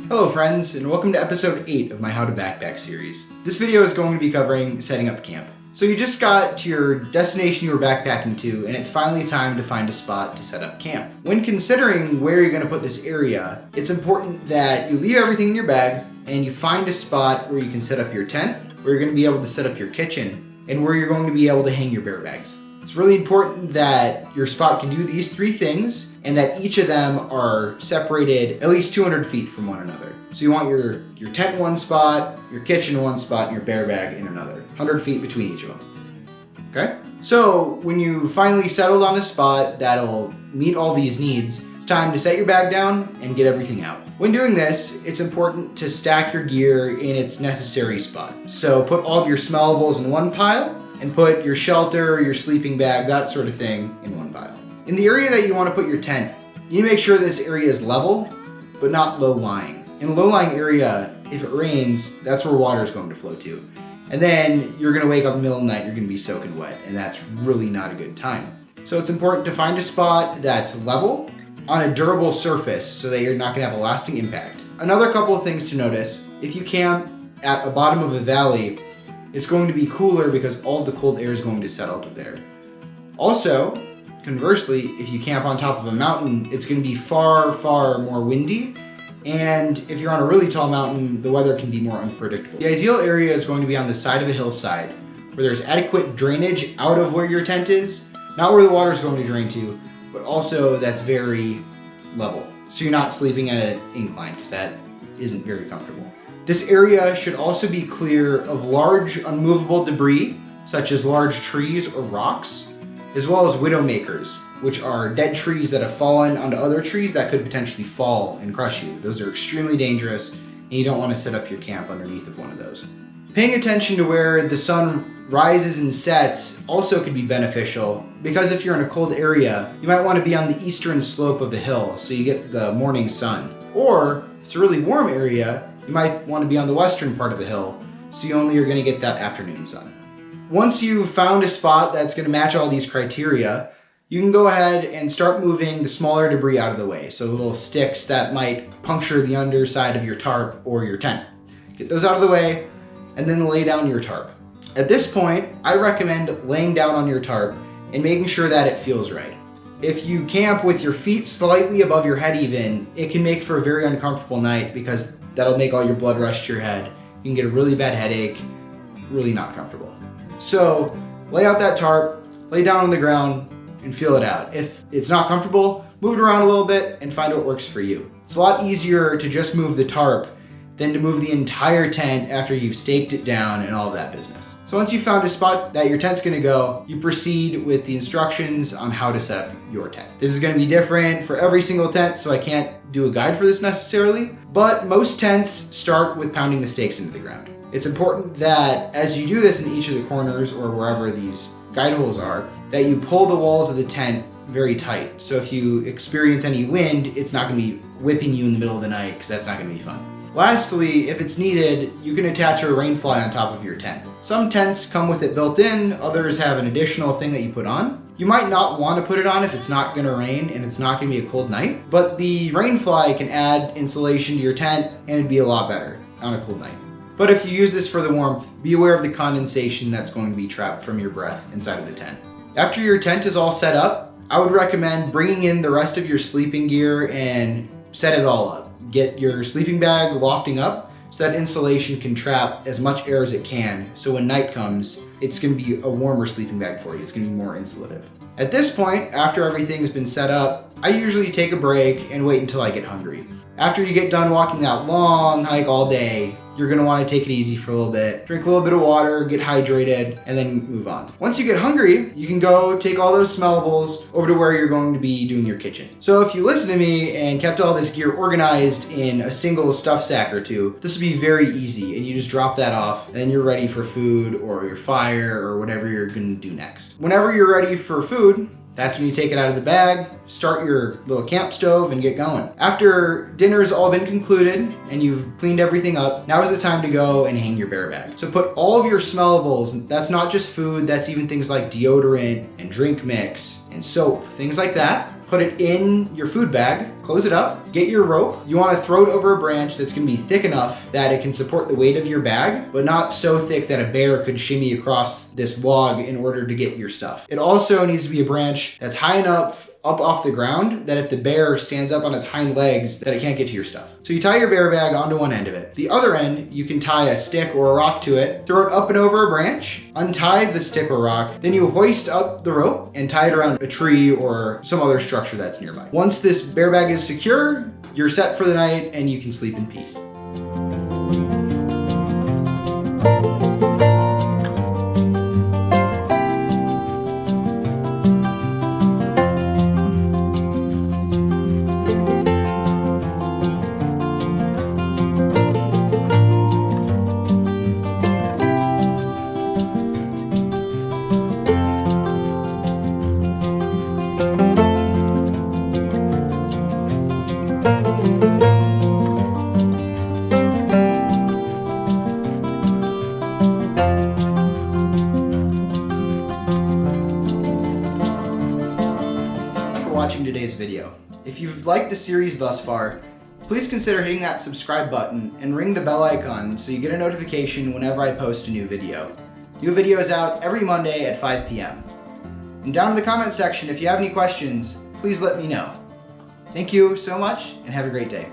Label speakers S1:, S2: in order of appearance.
S1: Hello friends, and welcome to episode 8 of my How to Backpack series. This video is going to be covering setting up camp. So you just got to your destination you were backpacking to, and it's finally time to find a spot to set up camp. When considering where you're going to put this area, it's important that you leave everything in your bag and you find a spot where you can set up your tent, where you're going to be able to set up your kitchen, and where you're going to be able to hang your bear bags. It's really important that your spot can do these 3 things and that each of them are separated at least 200 feet from one another. So you want your tent in one spot, your kitchen in one spot, and your bear bag in another. 100 feet between each of them. Okay? So when you finally settled on a spot that'll meet all these needs, it's time to set your bag down and get everything out. When doing this, it's important to stack your gear in its necessary spot. So put all of your smellables in one pile, and put your shelter, your sleeping bag, that sort of thing in one pile. In the area that you want to put your tent, you need to make sure this area is level, but not low-lying. In a low-lying area, if it rains, that's where water is going to flow to. And then you're going to wake up in the middle of the night, you're going to be soaking wet, and that's really not a good time. So it's important to find a spot that's level, on a durable surface, so that you're not going to have a lasting impact. Another couple of things to notice: if you camp at the bottom of a valley, it's going to be cooler because all the cold air is going to settle to there. Also, conversely, if you camp on top of a mountain, it's going to be far, far more windy. And if you're on a really tall mountain, the weather can be more unpredictable. The ideal area is going to be on the side of a hillside, where there's adequate drainage out of where your tent is, not where the water is going to drain to, but also that's very level. So you're not sleeping at an incline, because that isn't very comfortable. This area should also be clear of large unmovable debris, such as large trees or rocks, as well as widowmakers, which are dead trees that have fallen onto other trees that could potentially fall and crush you. Those are extremely dangerous, and you don't want to set up your camp underneath of one of those. Paying attention to where the sun rises and sets also could be beneficial, because if you're in a cold area, you might want to be on the eastern slope of the hill so you get the morning sun. Or if it's a really warm area, you might want to be on the western part of the hill, so you only are going to get that afternoon sun. Once you've found a spot that's going to match all these criteria, you can go ahead and start moving the smaller debris out of the way. So little sticks that might puncture the underside of your tarp or your tent. Get those out of the way, and then lay down your tarp. At this point, I recommend laying down on your tarp and making sure that it feels right. If you camp with your feet slightly above your head even, it can make for a very uncomfortable night, because that'll make all your blood rush to your head. You can get a really bad headache, really not comfortable. So lay out that tarp, lay down on the ground, and feel it out. If it's not comfortable, move it around a little bit and find what works for you. It's a lot easier to just move the tarp than to move the entire tent after you've staked it down and all of that business. So once you've found a spot that your tent's gonna go, you proceed with the instructions on how to set up your tent. This is gonna be different for every single tent, so I can't do a guide for this necessarily, but most tents start with pounding the stakes into the ground. It's important that as you do this in each of the corners or wherever these guide holes are, that you pull the walls of the tent very tight. So if you experience any wind, it's not gonna be whipping you in the middle of the night, because that's not gonna be fun. Lastly, if it's needed, you can attach a rain fly on top of your tent. Some tents come with it built in, others have an additional thing that you put on. You might not want to put it on if it's not gonna rain and it's not gonna be a cold night, but the rain fly can add insulation to your tent and it'd be a lot better on a cold night. But if you use this for the warmth, be aware of the condensation that's going to be trapped from your breath inside of the tent. After your tent is all set up, I would recommend bringing in the rest of your sleeping gear and set it all up. Get your sleeping bag lofting up so that insulation can trap as much air as it can, so when night comes, it's going to be a warmer sleeping bag for you. It's going to be more insulative. At this point, after everything's been set up, I usually take a break and wait until I get hungry. After you get done walking that long hike all day, you're gonna wanna take it easy for a little bit, drink a little bit of water, get hydrated, and then move on. Once you get hungry, you can go take all those smellables over to where you're going to be doing your kitchen. So if you listen to me and kept all this gear organized in a single stuff sack or two, this would be very easy, and you just drop that off, and then you're ready for food or your fire or whatever you're gonna do next. Whenever you're ready for food, that's when you take it out of the bag, start your little camp stove, and get going. After dinner's all been concluded and you've cleaned everything up, now is the time to go and hang your bear bag. So put all of your smellables, that's not just food, that's even things like deodorant and drink mix and soap, things like that. Put it in your food bag, close it up, get your rope. You want to throw it over a branch that's going to be thick enough that it can support the weight of your bag, but not so thick that a bear could shimmy across this log in order to get your stuff. It also needs to be a branch that's high enough up off the ground that if the bear stands up on its hind legs, that it can't get to your stuff. So you tie your bear bag onto one end of it. The other end, you can tie a stick or a rock to it, throw it up and over a branch, untie the stick or rock, then you hoist up the rope and tie it around a tree or some other structure that's nearby. Once this bear bag is secure, you're set for the night and you can sleep in peace. Watching today's video. If you've liked the series thus far, please consider hitting that subscribe button and ring the bell icon so you get a notification whenever I post a new video. New video is out every Monday at 5 p.m. And down in the comment section, if you have any questions, please let me know. Thank you so much and have a great day.